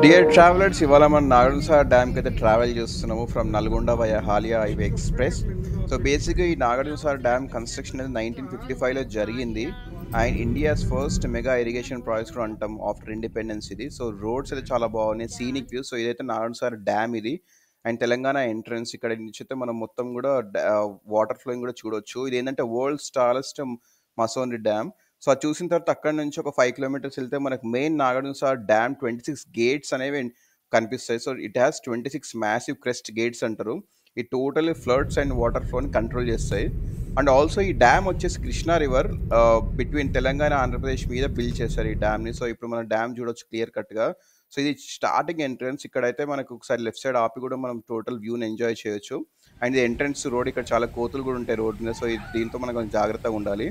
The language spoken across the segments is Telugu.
డియర్ ట్రావెలర్స్, ఇవాళ మనం నాగార్జున డ్యామ్కి అయితే ట్రావెల్ చేస్తున్నాము from Nalgonda via Haliya highway express. So బేసిక్గా ఈ నాగార్జున డ్యామ్ కన్స్ట్రక్షన్ అనేది 1955లో జరిగింది. And India's first mega irrigation project కూడా అంటాం ఆఫ్టర్ ఇండిపెండెన్స్ ఇది. సో రోడ్స్ అయితే చాలా బాగున్నాయి, సీనిక్ వ్యూ. సో ఇదైతే నాగార్జున డ్యామ్ ఇది. అండ్ తెలంగాణ ఎంట్రన్స్ ఇక్కడ నుంచి అయితే మనం మొత్తం కూడా వాటర్ ఫ్లోయింగ్ కూడా చూడొచ్చు. ఇది ఏంటంటే వరల్డ్స్ టాలెస్ట్ మసోనరీ డ్యామ్. సో అది చూసిన తర్వాత అక్కడి నుంచి ఒక 5 కిలోమీటర్స్ వెళ్తే మనకు మెయిన్ నాగార్జున డ్యామ్ 26 గేట్స్ అనేవి కనిపిస్తాయి. So it has 26 massive crest gates అంటారు. ఈ టోటల్ ఫ్లడ్స్ అండ్ వాటర్ ఫ్లోని కంట్రోల్ చేస్తాయి. అండ్ ఆల్సో ఈ డ్యామ్ వచ్చేసి కృష్ణా రివర్ బిట్వీన్ తెలంగాణ ఆంధ్రప్రదేశ్ మీద బిల్డ్ చేశారు ఈ డ్యామ్ని. సో ఇప్పుడు మనం డ్యామ్ చూడొచ్చు క్లియర్ కట్గా. సో ఇది స్టార్టింగ్ ఎంట్రన్స్. ఇక్కడైతే మనకు ఒకసారి లెఫ్ట్ సైడ్ ఆపి కూడా మనం టోటల్ వ్యూని ఎంజాయ్ చేయొచ్చు. అండ్ ఇది ఎంట్రన్స్ రోడ్. ఇక్కడ చాలా కోతులు కూడా ఉంటాయి రోడ్ మీద. సో దీంతో మనం కొంచెం జాగ్రత్తగా ఉండాలి.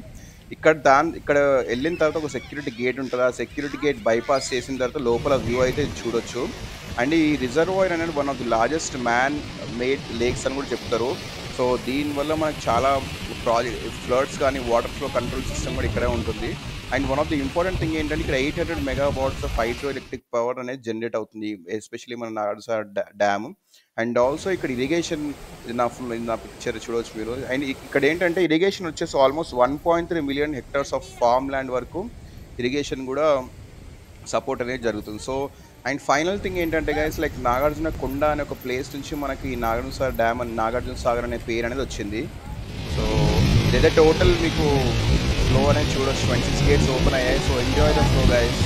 ఇక్కడ వెళ్ళిన తర్వాత ఒక సెక్యూరిటీ గేట్ ఉంటుంది. ఆ సెక్యూరిటీ గేట్ బైపాస్ చేసిన తర్వాత లోపల వ్యూ అయితే చూడొచ్చు. అండ్ ఈ రిజర్వాయర్ అనేది one of the largest man made lakes అని కూడా చెప్తారు. సో దీనివల్ల మనకు చాలా ఫ్లడ్స్ కానీ వాటర్ ఫ్లో కంట్రోల్ సిస్టమ్ కూడా ఇక్కడే ఉంటుంది. And one of the important thing ఏంటంటే ఇక్కడ 800 megawatts of hydro electric power అనేది జనరేట్ అవుతుంది, ఎస్పెషలీ మన నాగార్జున డ్యామ్. అండ్ ఆల్సో ఇక్కడ ఇరిగేషన్ నా పిక్చర్ చూడవచ్చు మీరు. అండ్ ఇక్కడ ఏంటంటే ఇరిగేషన్ వచ్చేసి almost 1.3 million hectares of farm land వరకు ఇరిగేషన్ కూడా సపోర్ట్ అనేది జరుగుతుంది. సో అండ్ ఫైనల్ థింగ్ ఏంటంటే గైస్, లైక్ నాగార్జున కొండ అనే ఒక ప్లేస్ నుంచి మనకి నాగార్జున డ్యామ్ అని నాగార్జున సాగర్ అనే పేరు అనేది వచ్చింది. సో ఇదైతే టోటల్ మీకు ఫ్లో అనేది చూడొచ్చు. 26 గేట్స్ ఓపెన్ అయ్యాయి. So enjoy the flow guys.